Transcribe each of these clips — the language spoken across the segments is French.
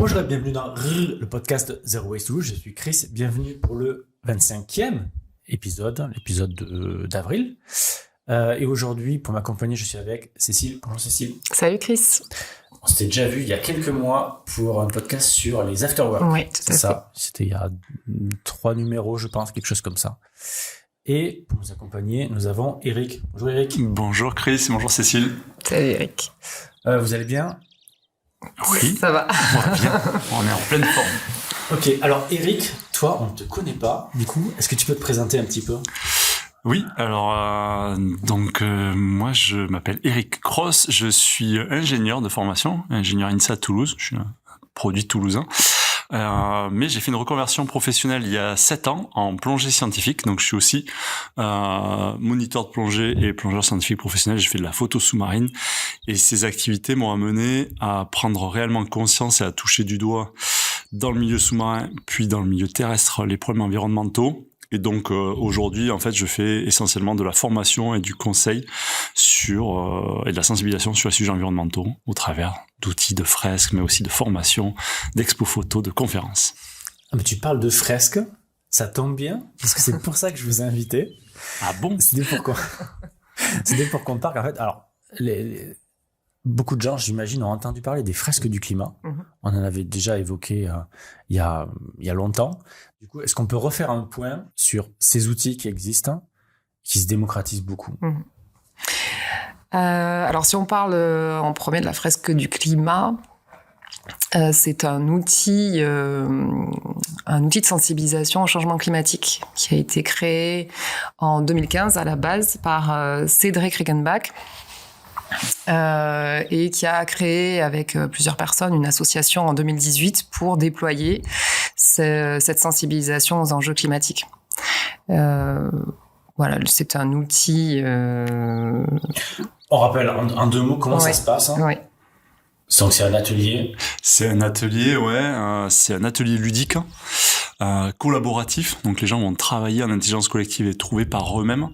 Bonjour et bienvenue dans le podcast Zero Waste to Lose. Je suis Chris, bienvenue pour le 25e épisode, d'avril. Et aujourd'hui, pour m'accompagner, je suis avec Cécile. Bonjour Cécile. Salut Chris. On s'était déjà vu il y a quelques mois pour un podcast sur les afterworks. Oui, tout à fait. Ça, c'était il y a 3 numéros, je pense, quelque chose comme ça. Et pour nous accompagner, nous avons Eric. Bonjour Eric. Bonjour Chris, bonjour Cécile. Salut Eric. Vous allez bien ? Oui, ça va. On va bien, on est en pleine forme. Ok, alors Eric, toi, on ne te connaît pas. Du coup, est-ce que tu peux te présenter un petit peu ? Oui, alors moi je m'appelle Eric Cross, je suis ingénieur de formation, ingénieur INSA Toulouse, je suis un produit toulousain. Mais j'ai fait une reconversion professionnelle il y a 7 ans en plongée scientifique, donc je suis aussi moniteur de plongée et plongeur scientifique professionnel. J'ai fait de la photo sous-marine et ces activités m'ont amené à prendre réellement conscience et à toucher du doigt dans le milieu sous-marin puis dans le milieu terrestre les problèmes environnementaux. Et donc aujourd'hui, en fait, je fais essentiellement de la formation et du conseil sur et de la sensibilisation sur les sujets environnementaux au travers d'outils, de fresques, mais aussi de formation, d'expos photos, de conférences. Ah, mais tu parles de fresques, ça tombe bien, parce que c'est pour ça que je vous ai invité. Ah bon ? C'était pour qu'on parle. En fait, alors, beaucoup de gens, j'imagine, ont entendu parler des fresques du climat. On en avait déjà évoqué il y a longtemps. Du coup, est-ce qu'on peut refaire un point sur ces outils qui existent, qui se démocratisent beaucoup ? Alors, si on parle en premier de la fresque du climat, c'est un outil de sensibilisation au changement climatique qui a été créé en 2015 à la base par Cédric Rickenbach. Et qui a créé avec plusieurs personnes une association en 2018 pour déployer cette sensibilisation aux enjeux climatiques. Voilà, c'est un outil... On rappelle en 2 mots comment ça se passe. Oui. Donc c'est un atelier. C'est un atelier, c'est un atelier ludique, collaboratif. Donc les gens vont travailler en intelligence collective et trouver par eux-mêmes.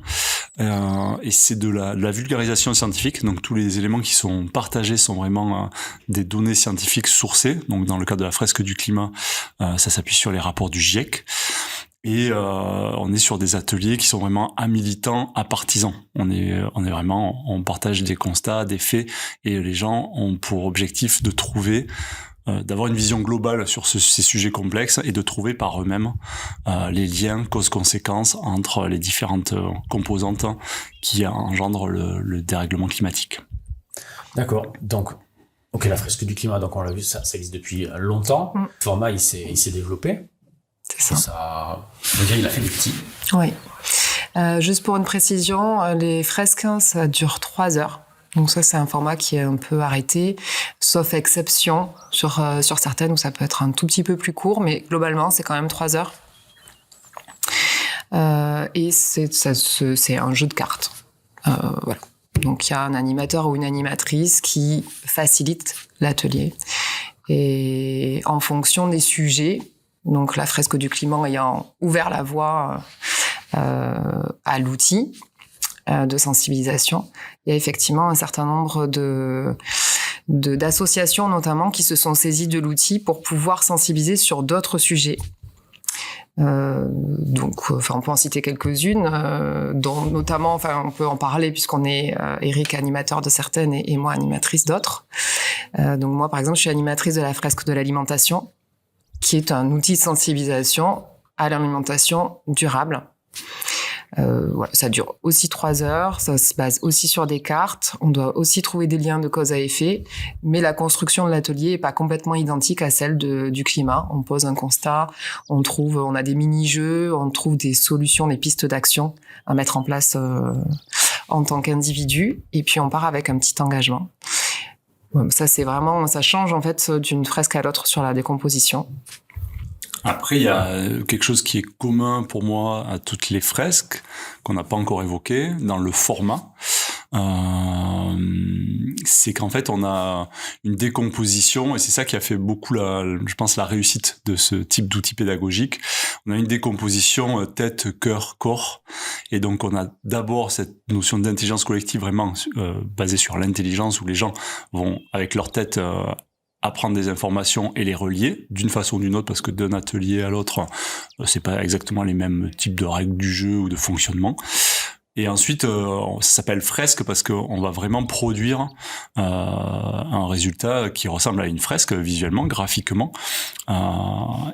Et c'est de la vulgarisation scientifique. Donc tous les éléments qui sont partagés sont vraiment des données scientifiques sourcées. Donc dans le cadre de la fresque du climat, ça s'appuie sur les rapports du GIEC. Et on est sur des ateliers qui sont vraiment à militants, à partisans. On partage des constats, des faits, et les gens ont pour objectif de trouver, d'avoir une vision globale sur ces sujets complexes et de trouver par eux-mêmes les liens, causes-conséquences entre les différentes composantes qui engendrent le dérèglement climatique. D'accord. Donc, la fresque du climat, donc on l'a vu, ça existe depuis longtemps. Le format, il s'est développé. C'est ça. On va dire, il a fait des petits. Oui. Juste pour une précision, les fresques, ça dure 3 heures. Donc ça, c'est un format qui est un peu arrêté, sauf exception sur certaines où ça peut être un tout petit peu plus court, mais globalement, c'est quand même 3 heures. Et c'est un jeu de cartes. Voilà. Donc il y a un animateur ou une animatrice qui facilite l'atelier. Et en fonction des sujets, donc la fresque du climat ayant ouvert la voie à l'outil de sensibilisation, il y a effectivement un certain nombre d'associations notamment qui se sont saisies de l'outil pour pouvoir sensibiliser sur d'autres sujets. Donc, on peut en citer quelques-unes, dont notamment, on peut en parler puisqu'on est Eric animateur de certaines et moi animatrice d'autres. Donc moi, par exemple, je suis animatrice de la fresque de l'alimentation, qui est un outil de sensibilisation à l'alimentation durable. Voilà, ça dure aussi 3 heures, ça se base aussi sur des cartes, on doit aussi trouver des liens de cause à effet, mais la construction de l'atelier est pas complètement identique à celle du climat. On pose un constat, on a des mini-jeux, on trouve des solutions, des pistes d'action à mettre en place en tant qu'individu, et puis on part avec un petit engagement. Ça, ça change en fait d'une fresque à l'autre sur la décomposition. Après, il y a quelque chose qui est commun pour moi à toutes les fresques, qu'on n'a pas encore évoqué, dans le format. C'est qu'en fait, on a une décomposition, et c'est ça qui a fait beaucoup, je pense, la réussite de ce type d'outil pédagogique. On a une décomposition tête, cœur, corps. Et donc, on a d'abord cette notion d'intelligence collective vraiment basée sur l'intelligence, où les gens vont, avec leur tête, apprendre des informations et les relier d'une façon ou d'une autre, parce que d'un atelier à l'autre, c'est pas exactement les mêmes types de règles du jeu ou de fonctionnement. Et ensuite, ça s'appelle fresque parce qu'on va vraiment produire un résultat qui ressemble à une fresque visuellement, graphiquement.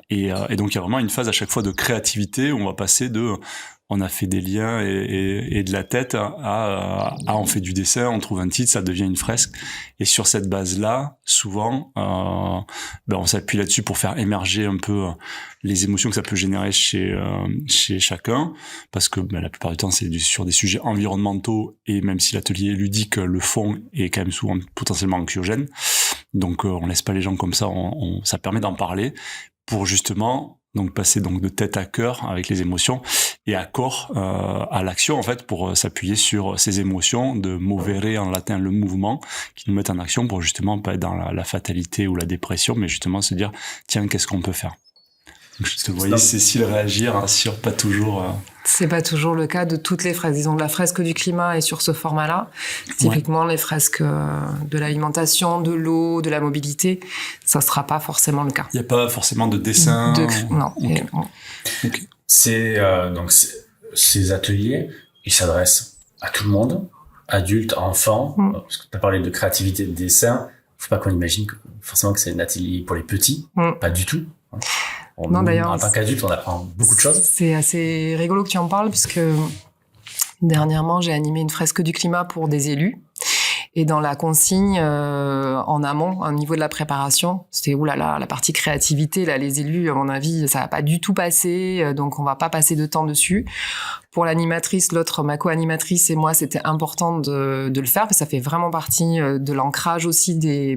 Et donc, il y a vraiment une phase à chaque fois de créativité où on va passer on a fait des liens et de la tête à on fait du dessin, on trouve un titre, ça devient une fresque. Et sur cette base-là, souvent, on s'appuie là-dessus pour faire émerger un peu les émotions que ça peut générer chez chacun, parce que la plupart du temps, c'est sur des sujets environnementaux, et même si l'atelier est ludique, le fond est quand même souvent potentiellement anxiogène. Donc, on laisse pas les gens comme ça, ça permet d'en parler pour justement passer de tête à cœur avec les émotions et à corps à l'action, en fait, pour s'appuyer sur ces émotions, de movere en latin, le mouvement, qui nous mettent en action pour justement pas être dans la fatalité ou la dépression, mais justement se dire, tiens, qu'est-ce qu'on peut faire? Donc, je te voyais Cécile réagir sur pas toujours... C'est pas toujours le cas de toutes les fresques. Disons que la fresque du climat est sur ce format-là. Typiquement, les fresques de l'alimentation, de l'eau, de la mobilité, ça sera pas forcément le cas. Il n'y a pas forcément de dessin. Non. Okay. Ces ateliers, ils s'adressent à tout le monde, adultes, enfants. Parce que tu as parlé de créativité, de dessin. Faut pas qu'on imagine forcément que c'est un atelier pour les petits. Pas du tout. D'ailleurs, en tant qu'adulte, on apprend beaucoup de choses. C'est assez rigolo que tu en parles, puisque dernièrement, j'ai animé une fresque du climat pour des élus. Et dans la consigne, en amont, au niveau de la préparation, c'était la partie créativité, là, les élus, à mon avis, ça va pas du tout passer, donc on va pas passer de temps dessus. Pour l'animatrice, ma co-animatrice et moi, c'était important de le faire, parce que ça fait vraiment partie de l'ancrage aussi de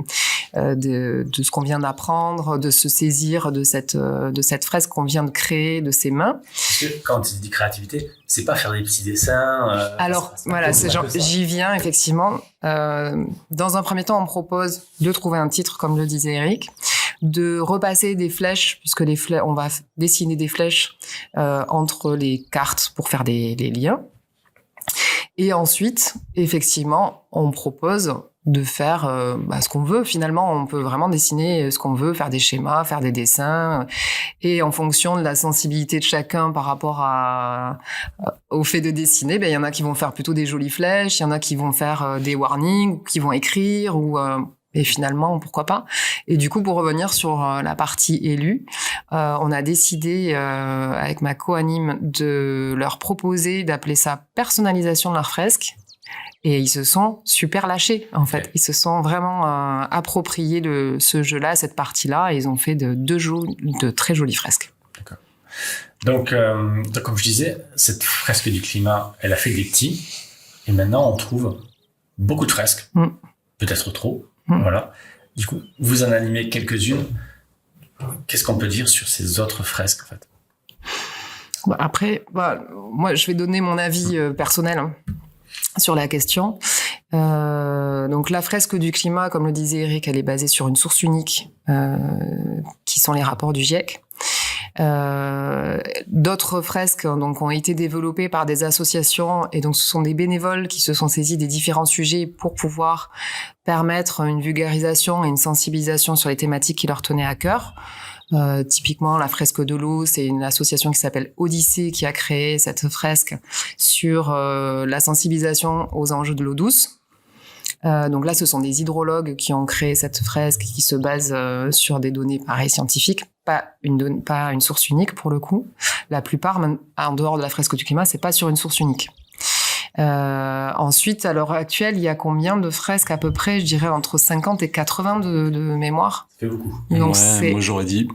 ce qu'on vient d'apprendre, de se saisir de cette fresque qu'on vient de créer de ses mains. Parce que quand tu dis créativité, c'est pas faire des petits dessins. Alors voilà, j'y viens effectivement. Dans un premier temps, on propose de trouver un titre, comme le disait Eric, de repasser des flèches, puisque on va dessiner des flèches entre les cartes pour faire des liens. Et ensuite, effectivement, on propose de faire ce qu'on veut. Finalement, on peut vraiment dessiner ce qu'on veut, faire des schémas, faire des dessins. Et en fonction de la sensibilité de chacun par rapport au fait de dessiner, il y en a qui vont faire plutôt des jolies flèches, il y en a qui vont faire des warnings, qui vont écrire, et finalement, pourquoi pas. Et du coup, pour revenir sur la partie élue, on a décidé avec ma co-anime de leur proposer d'appeler ça personnalisation de leur fresque. Et ils se sont super lâchés, en fait. Ils se sont vraiment appropriés ce jeu-là, cette partie-là, et ils ont fait de très jolies fresques. D'accord. Donc, comme je disais, cette fresque du climat, elle a fait des petits, et maintenant on trouve beaucoup de fresques, peut-être trop. Voilà. Du coup, vous en animez quelques-unes. Qu'est-ce qu'on peut dire sur ces autres fresques, en fait? Après, moi, je vais donner mon avis personnel sur la question. Donc, la fresque du climat, comme le disait Eric, elle est basée sur une source unique, qui sont les rapports du GIEC. D'autres fresques donc ont été développées par des associations, et donc ce sont des bénévoles qui se sont saisis des différents sujets pour pouvoir permettre une vulgarisation et une sensibilisation sur les thématiques qui leur tenaient à cœur. Typiquement, la fresque de l'eau, c'est une association qui s'appelle Odyssée qui a créé cette fresque sur la sensibilisation aux enjeux de l'eau douce. Donc là, ce sont des hydrologues qui ont créé cette fresque qui se base sur des données pareilles scientifiques, pas une source unique pour le coup. La plupart, en dehors de la fresque du climat, c'est pas sur une source unique. Ensuite, à l'heure actuelle, il y a combien de fresques à peu près? Je dirais entre 50 et 80 de mémoire. Ça fait beaucoup. Donc moi j'aurais dit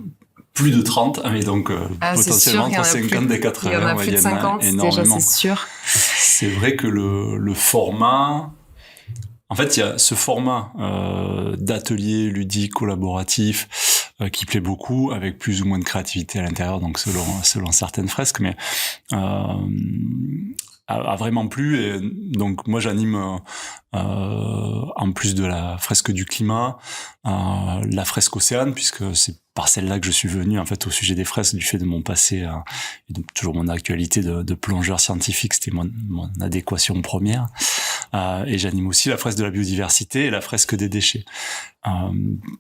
plus de 30, mais donc potentiellement entre 50 et 80. Il y en a plus de 50, déjà c'est sûr. C'est vrai que le format... En fait, il y a ce format d'atelier ludique, collaboratif, qui plaît beaucoup, avec plus ou moins de créativité à l'intérieur, donc selon certaines fresques, mais a vraiment plu. Et donc moi j'anime en plus de la fresque du climat, la fresque océane, puisque c'est par celle-là que je suis venu en fait au sujet des fresques, du fait de mon passé et donc toujours mon actualité de plongeur scientifique, c'était mon adéquation première. et j'anime aussi la fresque de la biodiversité et la fresque des déchets.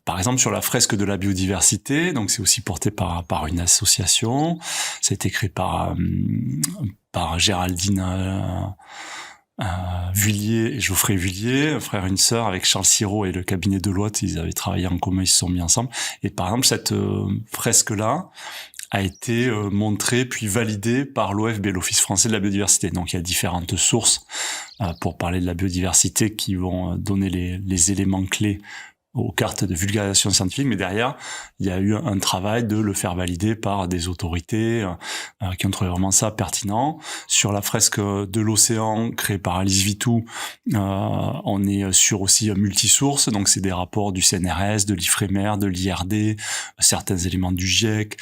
Par exemple, sur la fresque de la biodiversité, donc c'est aussi porté par une association. Ça a été créé par Géraldine Vullier et Geoffrey Vullier, un frère et une sœur, avec Charles Sirot et le cabinet Deloitte. Ils avaient travaillé en commun, ils se sont mis ensemble. Et par exemple, cette fresque-là a été montrée puis validée par l'OFB, l'Office français de la biodiversité. Donc il y a différentes sources pour parler de la biodiversité qui vont donner les éléments clés aux cartes de vulgarisation scientifique, mais derrière, il y a eu un travail de le faire valider par des autorités qui ont trouvé vraiment ça pertinent. Sur la fresque de l'océan créée par Alice Vitou, on est sur aussi multisources, donc c'est des rapports du CNRS, de l'IFREMER, de l'IRD, certains éléments du GIEC,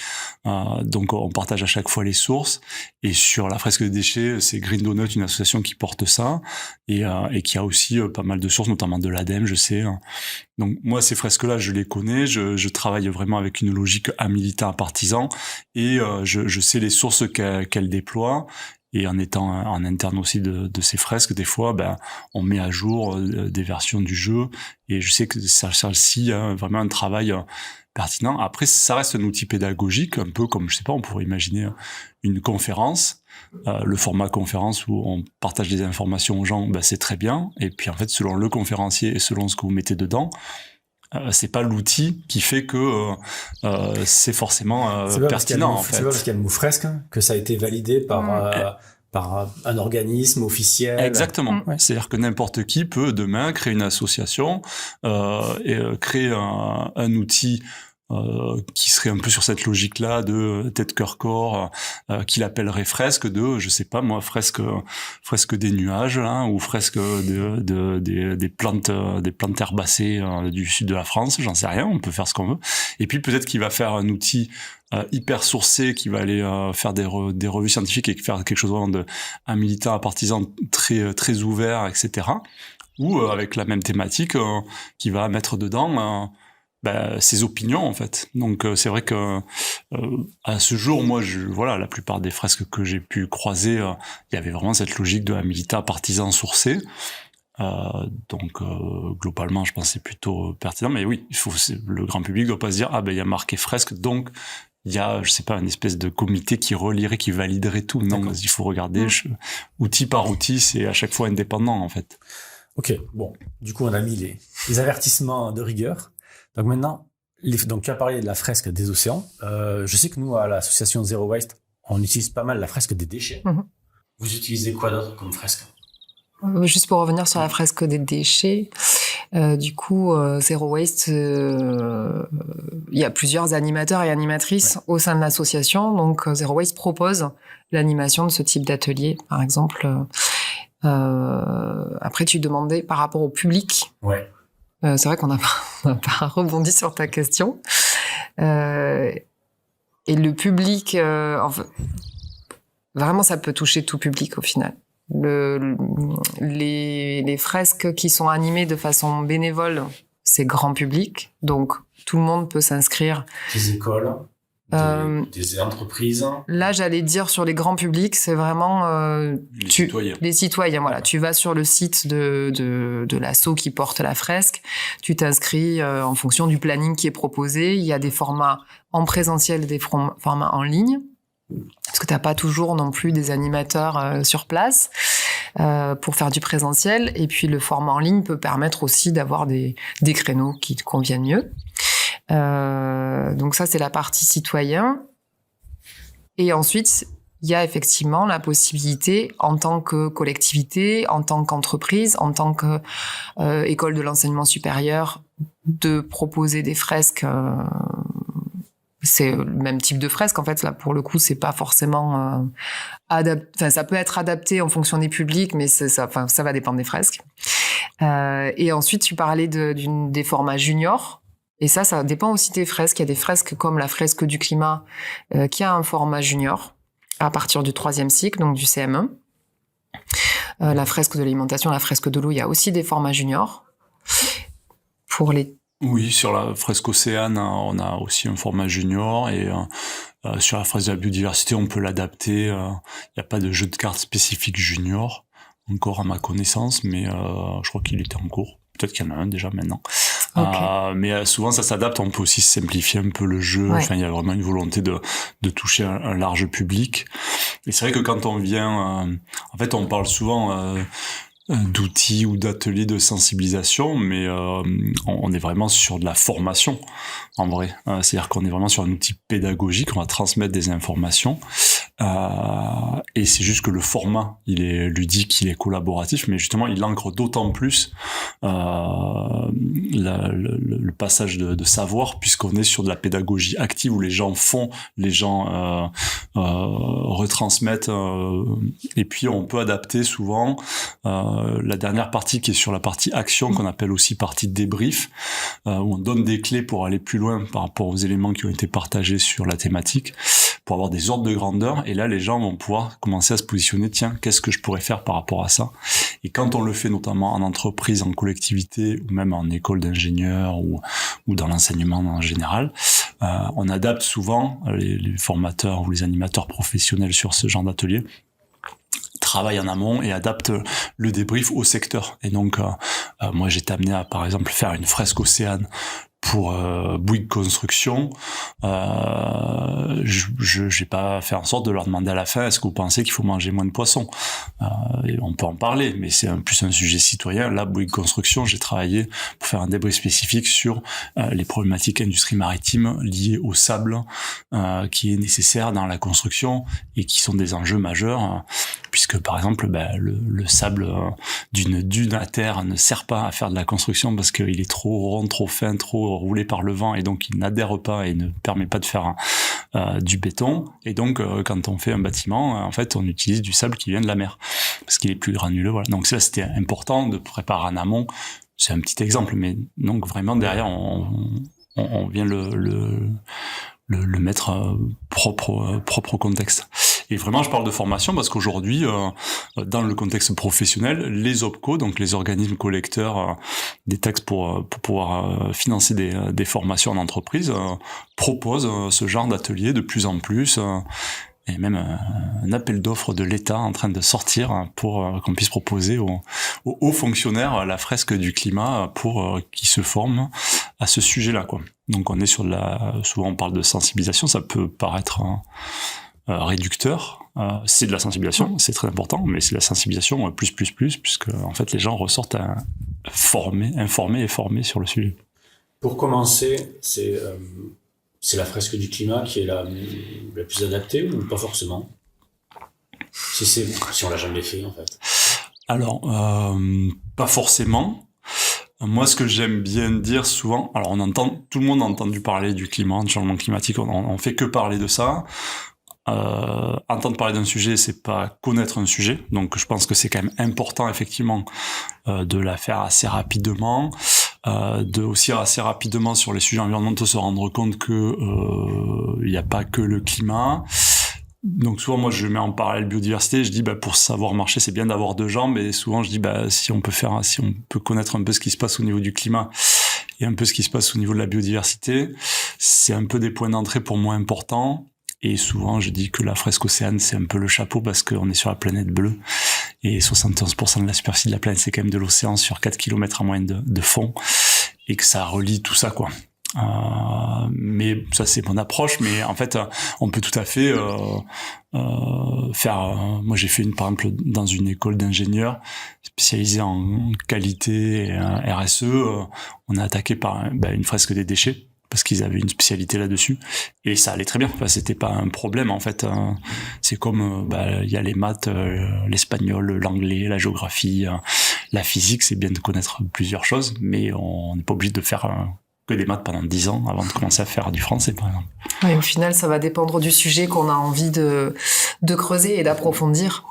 donc on partage à chaque fois les sources. Et sur la fresque des déchets, c'est Green Donut, une association qui porte ça, et qui a aussi pas mal de sources, notamment de l'ADEME, je sais. Donc moi, ces fresques-là, je les connais, je travaille vraiment avec une logique à militant, à partisan, et je sais les sources qu'elle déploie. Et en étant en interne aussi de ces fresques, des fois, on met à jour des versions du jeu, et je sais que celle-ci a vraiment un travail pertinent. Après, ça reste un outil pédagogique, un peu comme, je sais pas, on pourrait imaginer une conférence. Le format conférence où on partage des informations aux gens, c'est très bien. Et puis en fait, selon le conférencier et selon ce que vous mettez dedans, c'est pas l'outil qui fait que c'est forcément pertinent. En fait, c'est pas parce qu'il y a le mot fresque que ça a été validé par un organisme officiel. Exactement. Ouais. C'est-à-dire que n'importe qui peut demain créer une association et créer un outil qui serait un peu sur cette logique-là de tête, cœur, corps, qu'il appellerait fresque de, je sais pas moi, fresque des nuages, là, ou fresque des plantes herbacées du sud de la France, j'en sais rien, on peut faire ce qu'on veut. Et puis peut-être qu'il va faire un outil hyper sourcé, qui va aller faire des revues scientifiques et faire quelque chose vraiment un militant, un partisan très très ouvert, etc. Ou avec la même thématique, qui va mettre dedans ses opinions, en fait. Donc c'est vrai que à ce jour, moi, la plupart des fresques que j'ai pu croiser, il y avait vraiment cette logique de la milita partisan sourcé. Donc globalement, je pense que c'est plutôt pertinent. Mais oui, le grand public doit pas se dire il y a marqué fresque, donc il y a, je sais pas, une espèce de comité qui relierait, qui validerait tout. Non, il faut regarder outil par outil, c'est à chaque fois indépendant, en fait. Ok, bon, du coup, on a mis les avertissements de rigueur. Donc maintenant, donc tu as parlé de la fresque des océans. Je sais que nous, à l'association Zero Waste, on utilise pas mal la fresque des déchets. Mmh. Vous utilisez quoi d'autre comme fresque ? Juste pour revenir sur la fresque des déchets, du coup, Zero Waste, il y a plusieurs animateurs et animatrices au sein de l'association. Donc, Zero Waste propose l'animation de ce type d'atelier, par exemple. Après, tu demandais par rapport au public. Ouais. C'est vrai qu'on n'a pas rebondi sur ta question. Et le public, vraiment, ça peut toucher tout public au final. Les fresques qui sont animées de façon bénévole, c'est grand public, donc tout le monde peut s'inscrire. Des écoles, des entreprises. Là, j'allais dire sur les grands publics, c'est vraiment les citoyens. Voilà, tu vas sur le site de l'asso qui porte la fresque, tu t'inscris en fonction du planning qui est proposé. Il y a des formats en présentiel, des formats en ligne. Parce que t'as pas toujours non plus des animateurs sur place pour faire du présentiel. Et puis le format en ligne peut permettre aussi d'avoir des créneaux qui te conviennent mieux. Donc ça, c'est la partie citoyen. Et ensuite, il y a effectivement la possibilité, en tant que collectivité, en tant qu'entreprise, en tant que école de l'enseignement supérieur, de proposer des fresques. C'est le même type de fresque, en fait. Là, pour le coup, c'est pas forcément enfin, ça peut être adapté en fonction des publics, mais ça va dépendre des fresques. Et ensuite, tu parlais des formats juniors. Et ça dépend aussi des fresques. Il y a des fresques comme la fresque du climat, qui a un format junior à partir du 3e cycle, donc du CM1. La fresque de l'alimentation, la fresque de l'eau, il y a aussi des formats juniors. Oui, sur la fresque Océane, on a aussi un format junior, et sur la fresque de la biodiversité, on peut l'adapter. Il n'y a pas de jeu de cartes spécifique junior. encore à ma connaissance, mais je crois qu'il était en cours. Peut-être qu'il y en a un déjà maintenant. Okay. Mais souvent ça s'adapte, on peut aussi simplifier un peu le jeu. Enfin, il y a vraiment une volonté de toucher un large public. Et c'est vrai que quand on vient, en fait, on parle souvent d'outils ou d'ateliers de sensibilisation, mais on est vraiment sur de la formation en vrai. C'est-à-dire qu'on est vraiment sur un outil pédagogique, on va transmettre des informations. Et c'est juste que le format, il est ludique, il est collaboratif, mais justement, il ancre d'autant plus le passage de savoir, puisqu'on est sur de la pédagogie active où les gens font, les gens retransmettent, et puis on peut adapter souvent la dernière partie qui est sur la partie action, qu'on appelle aussi partie débrief, où on donne des clés pour aller plus loin par rapport aux éléments qui ont été partagés sur la thématique, pour avoir des ordres de grandeur. Et là, les gens vont pouvoir commencer à se positionner, tiens, qu'est-ce que je pourrais faire par rapport à ça? Et quand on le fait notamment en entreprise, en collectivité, ou même en école d'ingénieurs, ou dans l'enseignement en général, on adapte souvent, les formateurs ou les animateurs professionnels sur ce genre d'atelier travaillent en amont et adaptent le débrief au secteur. Et donc, moi, j'étais amené à, par exemple, faire une fresque océane pour Bouygues Construction. J'ai pas fait en sorte de leur demander à la fin, est-ce que vous pensez qu'il faut manger moins de poissons? Et on peut en parler, mais c'est plus un sujet citoyen. Là, Bouygues Construction, j'ai travaillé pour faire un débrief spécifique sur les problématiques industrie maritime liées au sable qui est nécessaire dans la construction et qui sont des enjeux majeurs, puisque par exemple le sable d'une dune à terre ne sert pas à faire de la construction parce qu'il est trop rond, trop fin, trop roulé par le vent, et donc il n'adhère pas et ne permet pas de faire du béton. Et donc quand on fait un bâtiment, en fait on utilise du sable qui vient de la mer parce qu'il est plus granuleux. Voilà. Donc ça, c'était important de préparer en amont. C'est un petit exemple, mais donc vraiment derrière on vient le mettre propre au contexte. Et vraiment, je parle de formation parce qu'aujourd'hui, dans le contexte professionnel, les OPCO, donc les organismes collecteurs des taxes pour pouvoir financer des formations en entreprise, proposent ce genre d'atelier de plus en plus. Et même un appel d'offres de l'État en train de sortir pour qu'on puisse proposer aux hauts fonctionnaires la fresque du climat pour qu'ils se forment à ce sujet-là, quoi. Donc on est sur souvent on parle de sensibilisation, ça peut paraître réducteur. C'est de la sensibilisation, c'est très important, mais c'est de la sensibilisation plus, puisque en fait les gens ressortent informés et formés sur le sujet. Pour commencer, c'est la fresque du climat qui est la plus adaptée ou pas forcément? Si on l'a jamais fait en fait. Alors, pas forcément. Moi, ce que j'aime bien dire souvent, alors tout le monde a entendu parler du climat, du changement climatique, on fait que parler de ça. Entendre parler d'un sujet, c'est pas connaître un sujet. Donc, je pense que c'est quand même important, effectivement, de la faire assez rapidement. De aussi assez rapidement sur les sujets environnementaux se rendre compte que il n'y a pas que le climat. Donc souvent moi je mets en parallèle biodiversité, je dis pour savoir marcher c'est bien d'avoir deux jambes, et souvent je dis si on peut connaître un peu ce qui se passe au niveau du climat et un peu ce qui se passe au niveau de la biodiversité, c'est un peu des points d'entrée pour moi importants. Et souvent, je dis que la fresque océane, c'est un peu le chapeau parce qu'on est sur la planète bleue. Et 71% de la superficie de la planète, c'est quand même de l'océan sur 4 km en moyenne de fond. Et que ça relie tout ça, quoi. Mais ça, c'est mon approche. Mais en fait, on peut tout à fait faire... moi, j'ai fait par exemple, dans une école d'ingénieurs spécialisée en qualité et RSE, on a attaqué par une fresque des déchets, parce qu'ils avaient une spécialité là-dessus, et ça allait très bien. Enfin, c'était pas un problème en fait. C'est comme il y a les maths, l'espagnol, l'anglais, la géographie, la physique. C'est bien de connaître plusieurs choses, mais on n'est pas obligé de faire que des maths pendant 10 ans avant de commencer à faire du français, par exemple. Oui, au final, ça va dépendre du sujet qu'on a envie de creuser et d'approfondir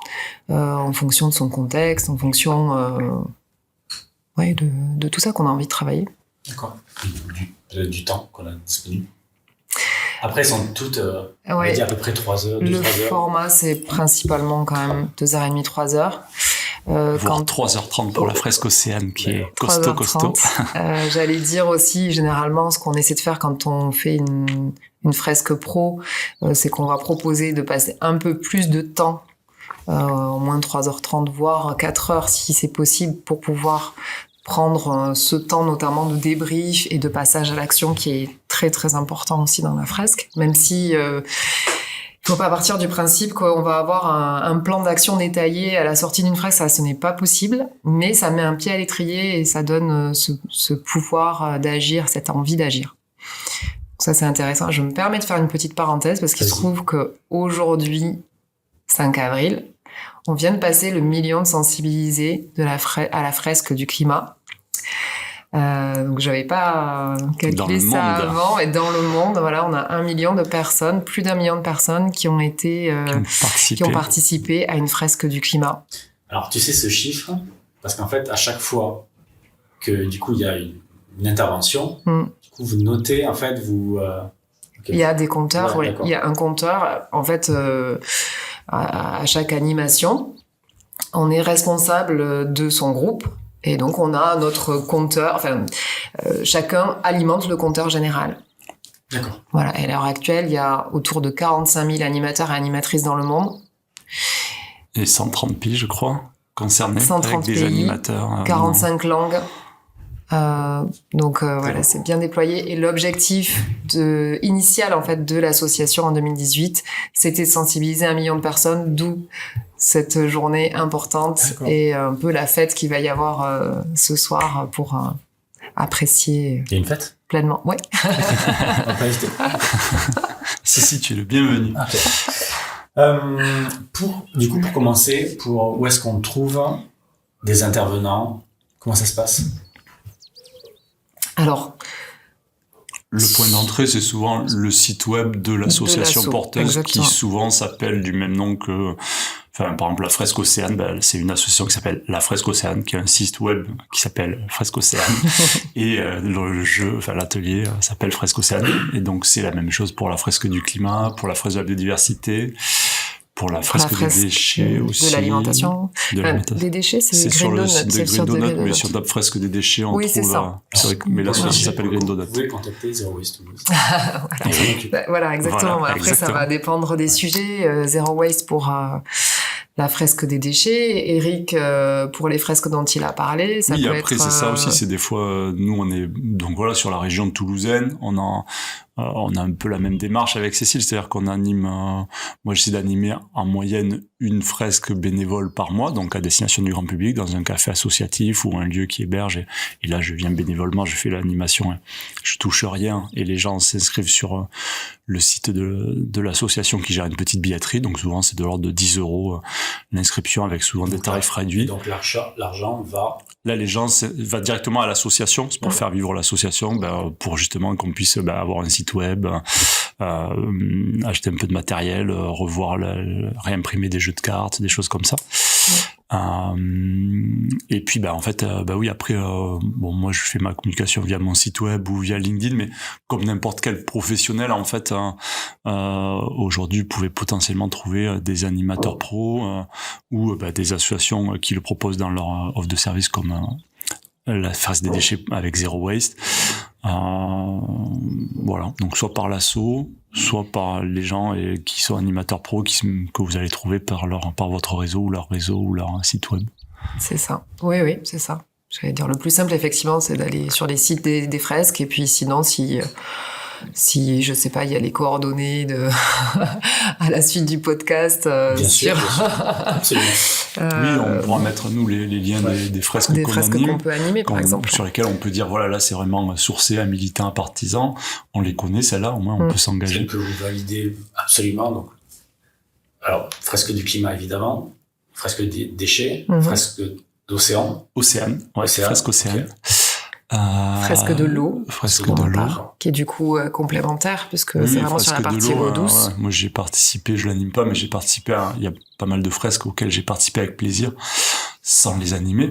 en fonction de son contexte, en fonction de tout ça qu'on a envie de travailler. D'accord. Du temps qu'on a disponible. Après, elles sont toutes, on va dire à peu près 3 heures. Le format, c'est principalement quand même 2h30, 3 heures. Voire 3h30 pour la fresque océane qui est costaud. J'allais dire aussi, généralement, ce qu'on essaie de faire quand on fait une fresque pro, c'est qu'on va proposer de passer un peu plus de temps, au moins bien 3h30, voire 4h si c'est possible, pour pouvoir prendre ce temps notamment de débrief et de passage à l'action qui est très très important aussi dans la fresque, même si il faut pas partir du principe qu'on va avoir un plan d'action détaillé à la sortie d'une fresque, ça ce n'est pas possible, mais ça met un pied à l'étrier et ça donne ce pouvoir d'agir, cette envie d'agir. Ça c'est intéressant. Je me permets de faire une petite parenthèse parce qu'il se trouve que aujourd'hui, 5 avril, on vient de passer le 1 million de sensibilisés à la fresque du climat. Donc j'avais pas calculé ça avant, et dans le monde, voilà, on a 1 million de personnes, plus d'1 million de personnes qui ont participé à une fresque du climat. Alors tu sais ce chiffre parce qu'en fait à chaque fois que du coup il y a une intervention, du coup vous notez en fait il y a des compteurs, ouais, il y a un compteur en fait à chaque animation. On est responsable de son groupe. Et donc, on a notre compteur, chacun alimente le compteur général. D'accord. Voilà. Et à l'heure actuelle, il y a autour de 45 000 animateurs et animatrices dans le monde. Et 130 pays, je crois, concernés 130 avec des pays, animateurs. 45 langues. Donc, voilà, c'est bien déployé. Et l'objectif initial, en fait, de l'association en 2018, c'était de sensibiliser 1 million de personnes, d'où cette journée importante. D'accord. Et un peu la fête qu'il va y avoir ce soir pour apprécier. Il y a une fête pleinement, ouais. On va pas hésiter. Si, tu es le bienvenu. Okay. Pour commencer, où est-ce qu'on trouve des intervenants? Comment ça se passe? Alors, le point d'entrée, c'est souvent le site web de l'association porteuse, exactement, qui souvent s'appelle du même nom que, par exemple, la Fresque Océane, c'est une association qui s'appelle la Fresque Océane, qui a un site web qui s'appelle Fresque Océane, et l'atelier s'appelle Fresque Océane, et donc c'est la même chose pour la fresque du climat, pour la fresque de la biodiversité, pour la fresque des déchets aussi. De l'alimentation. Des déchets, c'est sur Green le site de Green Donut, mais sur la fresque des déchets, on trouve... C'est ça. Mais l'association s'appelle Green Donut. Vous pouvez contacter Zero Waste Toulouse. Voilà, exactement. Voilà, après, ça va dépendre des sujets. Zero Waste pour la fresque des déchets. Eric, pour les fresques dont il a parlé. Ça peut après, être, c'est ça aussi. C'est des fois, nous, on est donc voilà sur la région de toulousaine. On a un peu la même démarche avec Cécile, c'est-à-dire qu'on anime, moi j'essaie d'animer en moyenne une fresque bénévole par mois, donc à destination du grand public, dans un café associatif ou un lieu qui héberge, et là je viens bénévolement, je fais l'animation, hein. Je touche rien, et les gens s'inscrivent sur le site de l'association qui gère une petite billetterie, donc souvent c'est de l'ordre de 10 € l'inscription, avec souvent des tarifs réduits. Donc l'argent va... Là, les gens va directement à l'association, c'est pour faire vivre l'association, pour justement qu'on puisse avoir un site web, acheter un peu de matériel, réimprimer des jeux de cartes, des choses comme ça. Et puis en fait oui, après moi je fais ma communication via mon site web ou via LinkedIn, mais comme n'importe quel professionnel en fait, aujourd'hui vous pouvez potentiellement trouver des animateurs pros ou des associations qui le proposent dans leur offre de service, comme la fresque des déchets avec Zero Waste. Voilà, donc soit par l'asso, soit par les gens qui sont animateurs pro que vous allez trouver par votre réseau ou leur site web. C'est ça. Oui, c'est ça. J'allais dire, le plus simple effectivement, c'est d'aller sur les sites des fresques, et puis sinon si je sais pas, il y a les coordonnées à la suite du podcast. Bien sûr. Absolument. Oui, on pourra mettre nous les liens des fresques qu'on anime, qu'on peut animer par exemple, sur lesquelles on peut dire voilà, là c'est vraiment sourcé à militants, à partisans, on les connaît, celle-là au moins on peut s'engager. C'est que vous validez absolument. Donc, alors fresque du climat évidemment, fresque des déchets, fresque d'océan. Océane, fresque Océane. Okay. Fresque de l'eau, qui est du coup complémentaire, puisque c'est vraiment sur la partie eau douce. Moi j'ai participé, je l'anime pas, mais j'ai participé il y a pas mal de fresques auxquelles j'ai participé avec plaisir, sans les animer,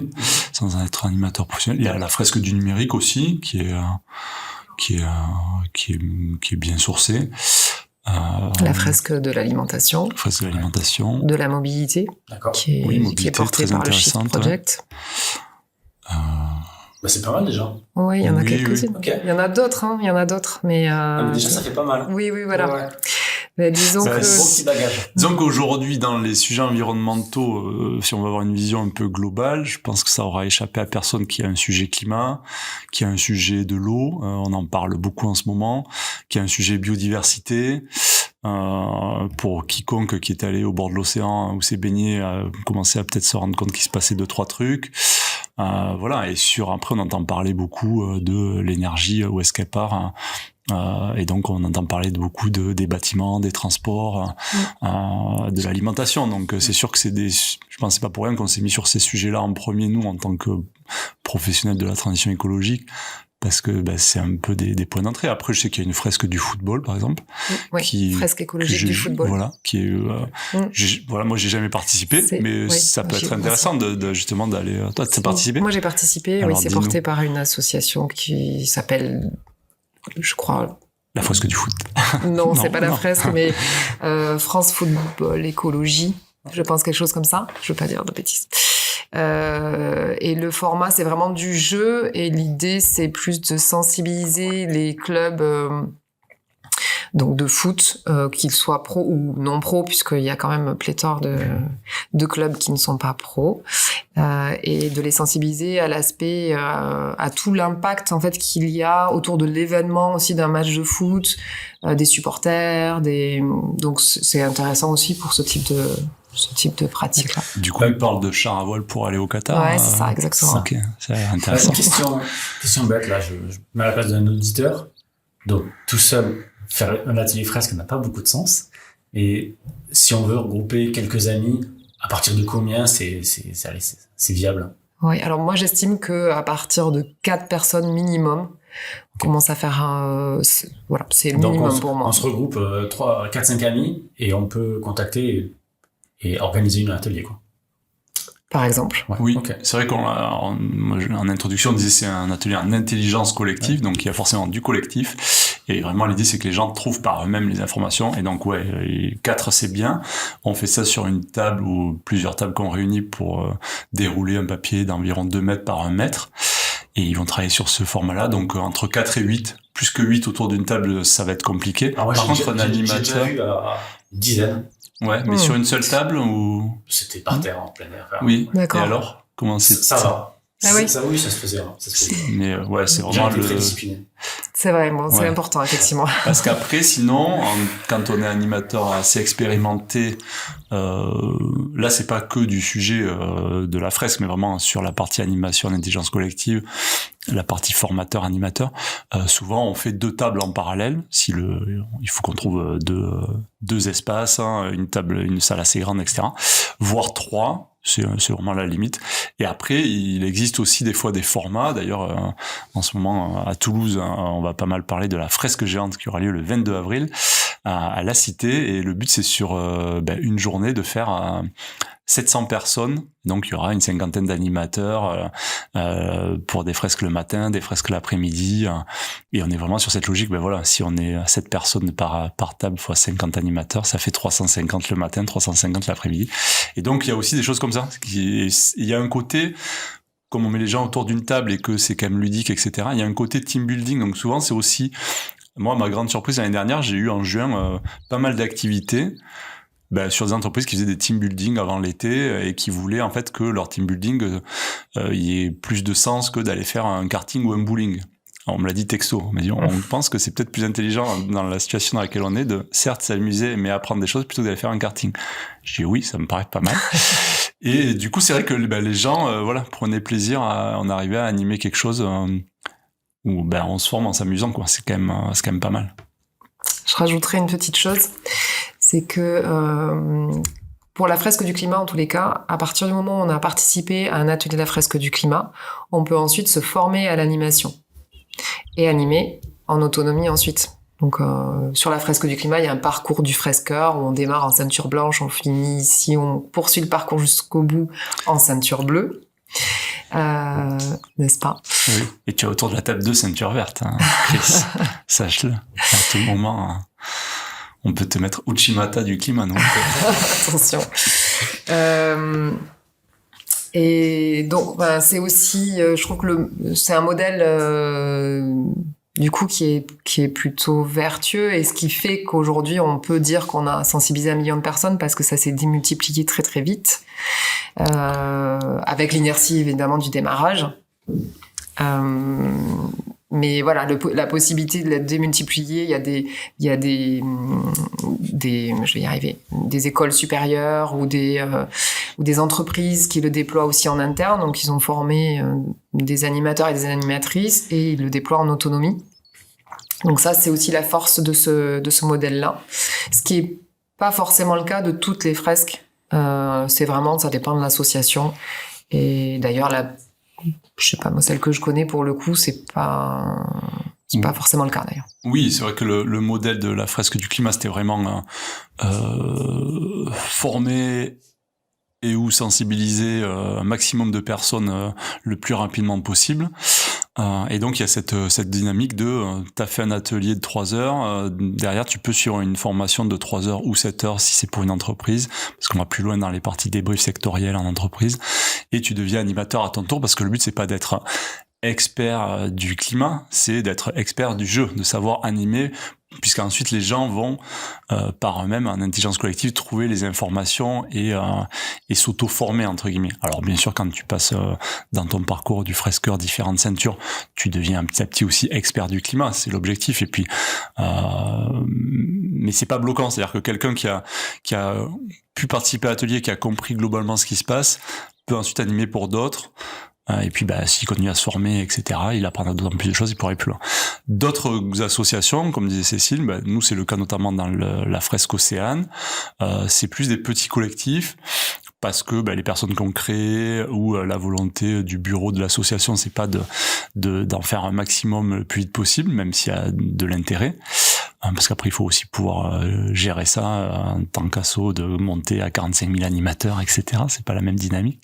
sans en être animateur professionnel. Il y a la fresque du numérique aussi, qui est bien sourcée. La fresque de l'alimentation. Fresque de l'alimentation. De la mobilité. D'accord. Qui est portée par le Shift Project. C'est pas mal déjà. Oui, il y en a quelques-unes. Okay. Il y en a d'autres, mais... mais déjà, ça fait pas mal. Oui, voilà. Mais disons disons qu'aujourd'hui, dans les sujets environnementaux, si on va avoir une vision un peu globale, je pense que ça aura échappé à personne qui a un sujet climat, qui a un sujet de l'eau, on en parle beaucoup en ce moment, qui a un sujet biodiversité. Pour quiconque qui est allé au bord de l'océan ou s'est baigné, a commencé à peut-être se rendre compte qu'il se passait 2-3 trucs. Voilà. Et après, on entend parler beaucoup de l'énergie, où est-ce qu'elle part. Et donc, on entend parler de beaucoup des bâtiments, des transports, de l'alimentation. Donc, c'est sûr que je pense que c'est pas pour rien qu'on s'est mis sur ces sujets-là en premier, nous, en tant que professionnels de la transition écologique. Parce que c'est un peu des points d'entrée. Après, je sais qu'il y a une fresque du football, par exemple. Oui, fresque écologique du football. Voilà, qui est... voilà, moi, j'ai jamais participé, mais ça peut être intéressant de justement d'aller... Toi, tu as participé ? Moi, j'ai participé. Alors, oui, c'est porté par une association qui s'appelle, je crois... La fresque du foot. Non, c'est pas la fresque, mais France Football Écologie. Je pense quelque chose comme ça. Je veux pas dire de bêtises. Et le format, c'est vraiment du jeu, et l'idée, c'est plus de sensibiliser les clubs donc de foot, qu'ils soient pro ou non pro, puisqu'il y a quand même pléthore de clubs qui ne sont pas pro, et de les sensibiliser à l'aspect, à tout l'impact en fait qu'il y a autour de l'événement aussi d'un match de foot, des supporters, donc c'est intéressant aussi pour ce type de pratique-là. Du coup, il parle de char à voile pour aller au Qatar. Ouais, c'est ça, exactement. Ok, c'est intéressant. Question bête, là, je mets à la place d'un auditeur. Donc, tout seul, faire un atelier fresque n'a pas beaucoup de sens. Et si on veut regrouper quelques amis, à partir de combien c'est viable? Oui, alors moi, j'estime que à partir de 4 personnes minimum, on commence à faire voilà, c'est le minimum pour moi. On se regroupe 4-5 amis et on peut contacter et organiser un atelier, quoi. Par exemple. Ouais. Oui, okay. C'est vrai en introduction, on disait c'est un atelier en intelligence collective, donc il y a forcément du collectif. Et vraiment, l'idée, c'est que les gens trouvent par eux-mêmes les informations. Et donc, 4, c'est bien. On fait ça sur une table ou plusieurs tables qu'on réunit pour dérouler un papier d'environ 2 mètres par 1 mètre. Et ils vont travailler sur ce format-là. Donc, entre 4 et 8, plus que 8 autour d'une table, ça va être compliqué. Par contre, un animateur... J'ai déjà vu une dizaine. Ouais, mais sur une seule table ou... C'était par terre, en plein air. Oui, d'accord. Et alors, comment c'est... Ça va. Ah oui. Ça se faisait. Mais c'est vraiment très discipliné. C'est vrai, c'est important, effectivement. Parce qu'après, sinon, quand on est animateur assez expérimenté, là, c'est pas que du sujet de la fresque, mais vraiment sur la partie animation, d'intelligence collective, la partie formateur-animateur. Souvent, on fait 2 tables en parallèle. Il faut qu'on trouve deux espaces, une table, une salle assez grande, etc. Voire 3. C'est vraiment la limite. Et après, il existe aussi des fois des formats. D'ailleurs, en ce moment, à Toulouse, on va pas mal parler de la fresque géante qui aura lieu le 22 avril à la Cité. Et le but, c'est sur une journée de faire 700 personnes. Donc, il y aura une 50aine d'animateurs pour des fresques le matin, des fresques l'après-midi. Et on est vraiment sur cette logique. Si on est 7 personnes par table fois 50 animateurs, ça fait 350 le matin, 350 l'après-midi. Et donc, il y a aussi des choses comme ça. Il y a un côté, comme on met les gens autour d'une table et que c'est quand même ludique, etc., il y a un côté team building. Donc, souvent, c'est aussi... Moi, ma grande surprise l'année dernière, j'ai eu en juin pas mal d'activités sur des entreprises qui faisaient des team building avant l'été et qui voulaient en fait que leur team building y ait plus de sens que d'aller faire un karting ou un bowling. Alors, on me l'a dit texto, on m'a dit on pense que c'est peut-être plus intelligent dans la situation dans laquelle on est de certes s'amuser mais apprendre des choses plutôt que d'aller faire un karting. J'ai dit oui, ça me paraît pas mal. Et du coup, c'est vrai que les gens prenaient plaisir on arrivait à animer quelque chose où on se forme en s'amusant, quoi. C'est quand même pas mal. Je rajouterais une petite chose. C'est que pour la fresque du climat, en tous les cas, à partir du moment où on a participé à un atelier de la fresque du climat, on peut ensuite se former à l'animation et animer en autonomie ensuite. Donc sur la fresque du climat, il y a un parcours du fresqueur où on démarre en ceinture blanche, on finit ici, on poursuit le parcours jusqu'au bout en ceinture bleue. N'est-ce pas? Oui. Et tu as autour de la table 2 ceintures vertes, Chris. Sache-le. À tout moment... On peut te mettre Uchimata du climat, non? Attention. Et donc, c'est aussi, je trouve que c'est un modèle du coup, qui est plutôt vertueux, et ce qui fait qu'aujourd'hui, on peut dire qu'on a sensibilisé 1 million de personnes, parce que ça s'est démultiplié très très vite, avec l'inertie évidemment du démarrage. Mais voilà, la possibilité de la démultiplier, il y a des je vais y arriver, des écoles supérieures ou des entreprises qui le déploient aussi en interne. Donc, ils ont formé des animateurs et des animatrices, et ils le déploient en autonomie. Donc ça, c'est aussi la force de ce modèle-là. Ce qui est pas forcément le cas de toutes les fresques. C'est vraiment, ça dépend de l'association. Et d'ailleurs, je sais pas, moi, celle que je connais, pour le coup, c'est pas forcément le cas, d'ailleurs. Oui, c'est vrai que le modèle de la fresque du climat, c'était vraiment former et ou sensibiliser un maximum de personnes le plus rapidement possible. Et donc, il y a cette dynamique de t'as fait un atelier de 3 heures, derrière, tu peux suivre une formation de 3 heures ou 7 heures si c'est pour une entreprise, parce qu'on va plus loin dans les parties débrief sectorielles en entreprise, et tu deviens animateur à ton tour, parce que le but, c'est pas d'être expert du climat, c'est d'être expert du jeu, de savoir animer, puisqu'ensuite les gens vont par eux-mêmes en intelligence collective trouver les informations et s'auto-former entre guillemets. Alors bien sûr, quand tu passes dans ton parcours du fresqueur différentes ceintures, tu deviens petit à petit aussi expert du climat, c'est l'objectif. Et puis mais c'est pas bloquant, c'est-à-dire que quelqu'un qui a pu participer à l'atelier, qui a compris globalement ce qui se passe, peut ensuite animer pour d'autres. Et puis, s'il continue à se former, etc., il apprendra d'autant plus de choses, il pourra aller plus loin. D'autres associations, comme disait Cécile, nous, c'est le cas notamment dans la fresque Océane. C'est plus des petits collectifs, parce que les personnes qu'on crée ou la volonté du bureau de l'association, c'est pas d'en faire un maximum le plus vite possible, même s'il y a de l'intérêt. Parce qu'après, il faut aussi pouvoir gérer ça en tant qu'asso, de monter à 45 000 animateurs, etc. C'est pas la même dynamique.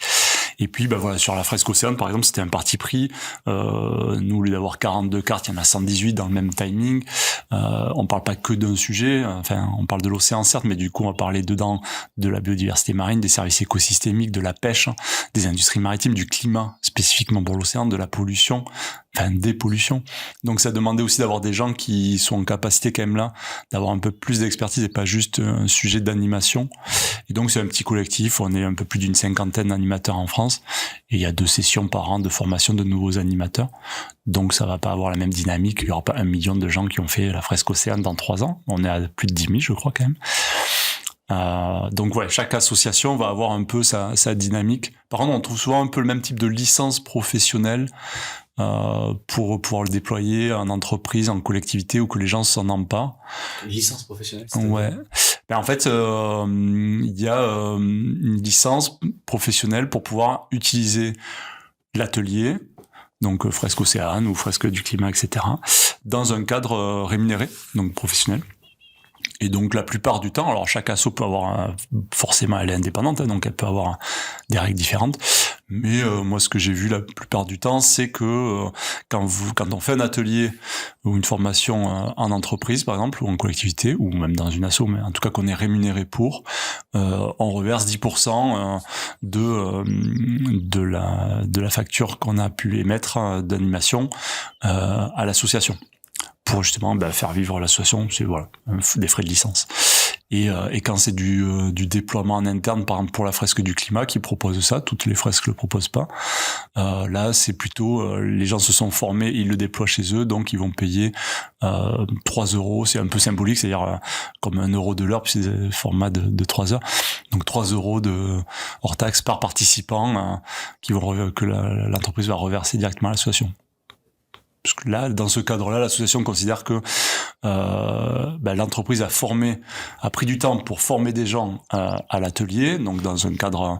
Et puis, voilà, sur la fresque Océane, par exemple, c'était un parti pris. Nous, au lieu d'avoir 42 cartes, il y en a 118 dans le même timing. On parle pas que d'un sujet. Enfin, on parle de l'océan, certes, mais du coup, on va parler dedans de la biodiversité marine, des services écosystémiques, de la pêche, des industries maritimes, du climat, spécifiquement pour l'océan, de la pollution, enfin, des pollutions. Donc, ça demandait aussi d'avoir des gens qui sont en capacité, quand même là, d'avoir un peu plus d'expertise et pas juste un sujet d'animation. Et donc, c'est un petit collectif. On est un peu plus d'une 50aine d'animateurs en France. Et il y a 2 sessions par an de formation de nouveaux animateurs. Donc, ça va pas avoir la même dynamique. Il y aura pas 1 million de gens qui ont fait la fresque Océane dans 3 ans. On est à plus de 10 000, je crois, quand même. Donc, ouais, chaque association va avoir un peu sa dynamique. Par contre, on trouve souvent un peu le même type de licence professionnelle pour pouvoir le déployer en entreprise, en collectivité, ou que les gens s'en emparent. Licence professionnelle, ouais. En fait, il y a une licence professionnelle pour pouvoir utiliser l'atelier, donc fresque Océane ou fresque du climat, etc., dans un cadre rémunéré, donc professionnel. Et donc la plupart du temps, alors chaque asso peut avoir forcément, elle est indépendante, donc elle peut avoir des règles différentes. Mais moi, ce que j'ai vu la plupart du temps, c'est que quand on fait un atelier ou une formation en entreprise, par exemple, ou en collectivité, ou même dans une asso, mais en tout cas qu'on est rémunéré pour, on reverse 10% de la facture qu'on a pu émettre d'animation à l'association, pour justement faire vivre l'association. C'est des frais de licence. Et quand c'est du déploiement en interne, par exemple pour la fresque du climat qui propose ça, toutes les fresques le proposent pas. Là, c'est plutôt les gens se sont formés, ils le déploient chez eux, donc ils vont payer 3 €. C'est un peu symbolique, c'est-à-dire comme 1 € de l'heure, puis c'est un format de 3 heures. Donc 3 € de hors taxe par participant que l'entreprise va reverser directement à l'association. Parce que là, dans ce cadre-là, l'association considère que l'entreprise a pris du temps pour former des gens à l'atelier, donc dans un cadre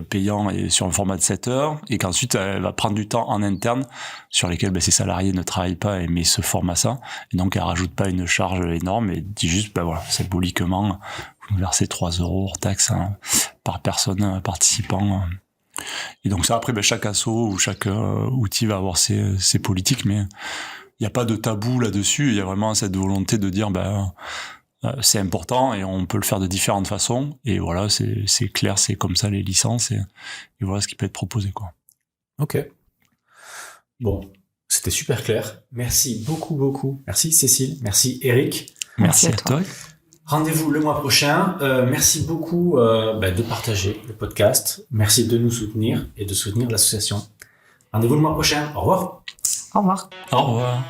payant et sur un format de 7 heures, et qu'ensuite elle va prendre du temps en interne sur lesquels ses salariés ne travaillent pas mais se forment à ça, et donc elle rajoute pas une charge énorme et dit juste symboliquement vous versez 3 € hors taxe par personne participant. Et donc ça, après, chaque asso ou chaque outil va avoir ses politiques, mais il n'y a pas de tabou là-dessus. Il y a vraiment cette volonté de dire, c'est important et on peut le faire de différentes façons. Et voilà, c'est clair, c'est comme ça les licences et voilà ce qui peut être proposé, quoi. Ok. Bon, C'était super clair. Merci beaucoup. Merci Cécile. Merci Eric. Merci à toi. Rendez-vous le mois prochain. Merci beaucoup de partager le podcast. Merci de nous soutenir et de soutenir l'association. Rendez-vous le mois prochain. Au revoir. Au revoir. Au revoir.